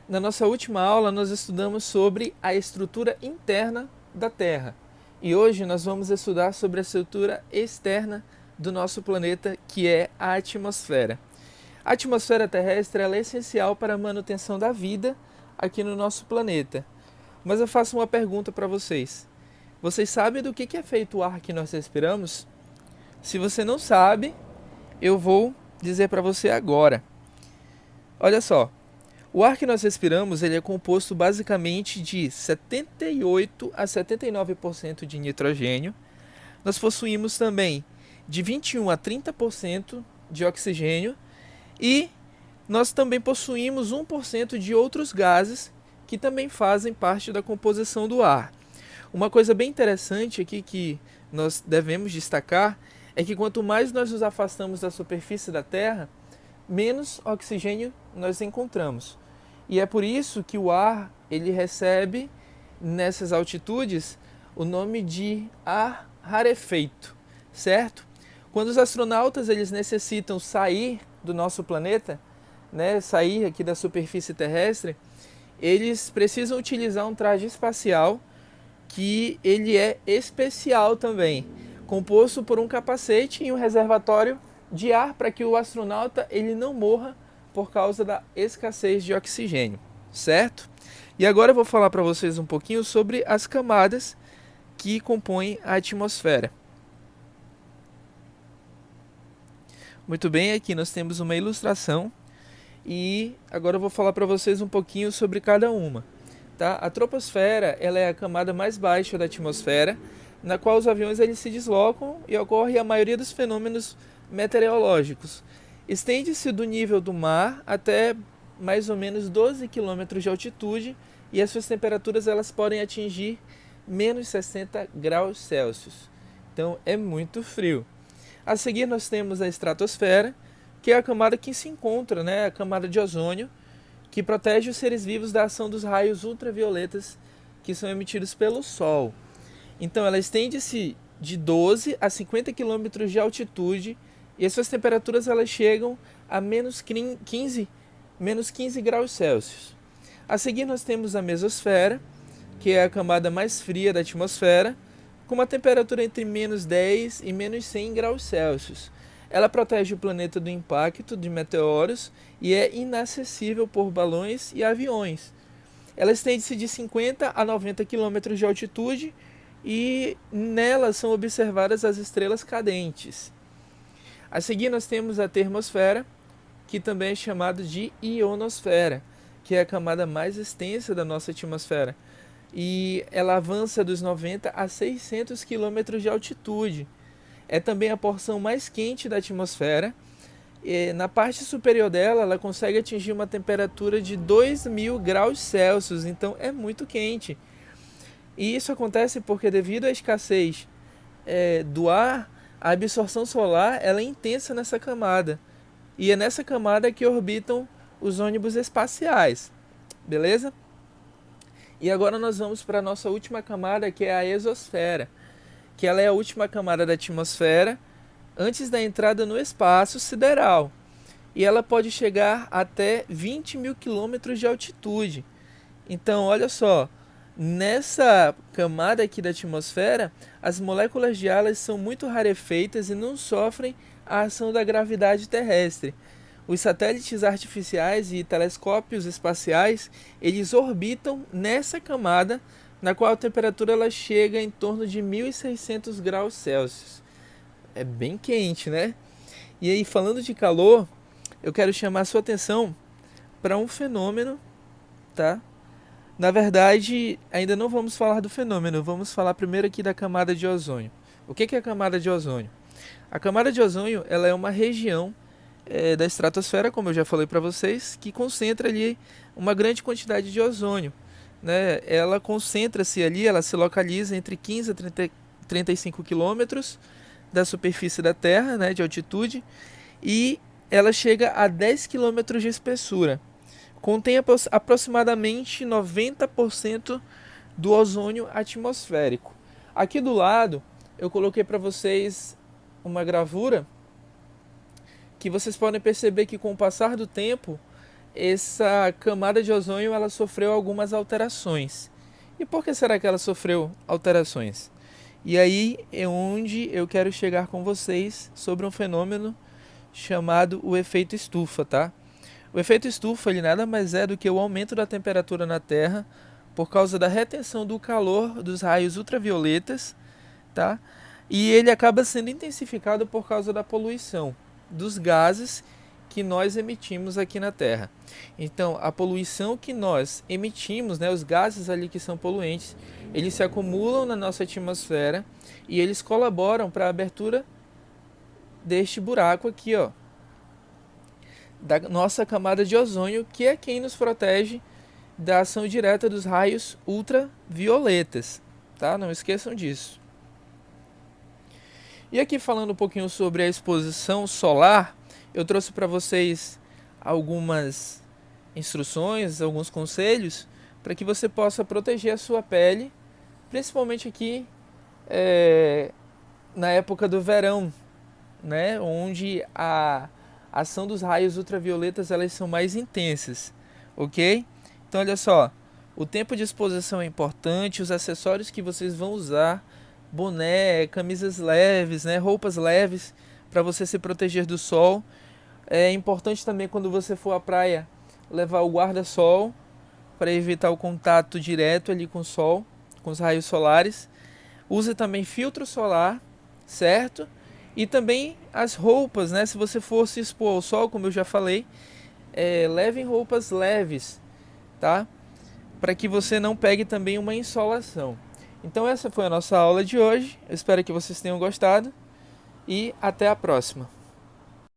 Na nossa última aula, nós estudamos sobre a estrutura interna da Terra. E hoje nós vamos estudar sobre a estrutura externa do nosso planeta, que é a atmosfera. A atmosfera terrestre é essencial para a manutenção da vida aqui no nosso planeta. Mas eu faço uma pergunta para vocês. Vocês sabem do que é feito o ar que nós respiramos? Se você não sabe, eu vou dizer para você agora. Olha só, o ar que nós respiramos ele é composto basicamente de 78 a 79% de nitrogênio. Nós possuímos também de 21 a 30% de oxigênio e nós também possuímos 1% de outros gases que também fazem parte da composição do ar. Uma coisa bem interessante aqui que nós devemos destacar é que quanto mais nós nos afastamos da superfície da Terra, menos oxigênio nós encontramos. E é por isso que o ar ele recebe nessas altitudes o nome de ar rarefeito, certo? Quando os astronautas eles necessitam sair do nosso planeta, né, sair aqui da superfície terrestre, eles precisam utilizar um traje espacial que ele é especial também, composto por um capacete e um reservatório de ar para que o astronauta ele não morra por causa da escassez de oxigênio, certo? E agora eu vou falar para vocês um pouquinho sobre as camadas que compõem a atmosfera. Muito bem, aqui nós temos uma ilustração e agora eu vou falar para vocês um pouquinho sobre cada uma. Tá? A troposfera ela é a camada mais baixa da atmosfera, na qual os aviões eles se deslocam e ocorre a maioria dos fenômenos meteorológicos. Estende-se do nível do mar até mais ou menos 12 km de altitude e as suas temperaturas elas podem atingir menos 60 graus Celsius. Então é muito frio. A seguir nós temos a estratosfera, que é a camada que se encontra, né, a camada de ozônio, que protege os seres vivos da ação dos raios ultravioletas que são emitidos pelo Sol. Então ela estende-se de 12 a 50 km de altitude e as suas temperaturas elas chegam a menos 15 graus Celsius. A seguir nós temos a mesosfera, que é a camada mais fria da atmosfera, com uma temperatura entre menos 10 e menos 100 graus Celsius. Ela protege o planeta do impacto de meteoros e é inacessível por balões e aviões. Ela estende-se de 50 a 90 km de altitude e nela são observadas as estrelas cadentes. A seguir nós temos a termosfera, que também é chamada de ionosfera, que é a camada mais extensa da nossa atmosfera. E ela avança dos 90 a 600 km de altitude. É também a porção mais quente da atmosfera. E na parte superior dela, ela consegue atingir uma temperatura de 2000 graus Celsius, então é muito quente. E isso acontece porque devido à escassez do ar, a absorção solar ela é intensa nessa camada. E é nessa camada que orbitam os ônibus espaciais. Beleza? E agora nós vamos para a nossa última camada, que é a exosfera, que ela é a última camada da atmosfera antes da entrada no espaço sideral. E ela pode chegar até 20 mil quilômetros de altitude. Então, olha só, nessa camada aqui da atmosfera, as moléculas de ar elas são muito rarefeitas e não sofrem a ação da gravidade terrestre. Os satélites artificiais e telescópios espaciais, eles orbitam nessa camada, na qual a temperatura ela chega em torno de 1.600 graus Celsius. É bem quente, né? E aí, falando de calor, eu quero chamar a sua atenção para um fenômeno, tá? Na verdade, ainda não vamos falar do fenômeno, vamos falar primeiro aqui da camada de ozônio. O que é a camada de ozônio? A camada de ozônio ela é uma região da estratosfera, como eu já falei para vocês, que concentra ali uma grande quantidade de ozônio. Né? Ela concentra-se ali, ela se localiza entre 15 a 35 quilômetros da superfície da Terra, né, de altitude, e ela chega a 10 quilômetros de espessura. Contém aproximadamente 90% do ozônio atmosférico. Aqui do lado, eu coloquei para vocês uma gravura que vocês podem perceber que com o passar do tempo essa camada de ozônio ela sofreu algumas alterações. E por que será que ela sofreu alterações? E aí é onde eu quero chegar com vocês sobre um fenômeno chamado o efeito estufa, tá? O efeito estufa ele nada mais é do que o aumento da temperatura na Terra por causa da retenção do calor dos raios ultravioletas, tá? E ele acaba sendo intensificado por causa da poluição dos gases que nós emitimos aqui na Terra. Então, a poluição que nós emitimos, né, os gases ali que são poluentes, eles se acumulam na nossa atmosfera e eles colaboram para a abertura deste buraco aqui, ó, da nossa camada de ozônio, que é quem nos protege da ação direta dos raios ultravioletas, tá? Não esqueçam disso. E aqui falando um pouquinho sobre a exposição solar, eu trouxe para vocês algumas instruções, alguns conselhos para que você possa proteger a sua pele, principalmente aqui na época do verão, né, onde a ação dos raios ultravioletas elas são mais intensas, ok? Então olha só, o tempo de exposição é importante, os acessórios que vocês vão usar, boné, camisas leves, né, roupas leves para você se proteger do sol. É importante também quando você for à praia levar o guarda-sol para evitar o contato direto ali com o sol, com os raios solares. Use também filtro solar, certo? E também as roupas, né? Se você for se expor ao sol, como eu já falei, levem roupas leves, tá? Para que você não pegue também uma insolação. Então essa foi a nossa aula de hoje. Eu espero que vocês tenham gostado e até a próxima.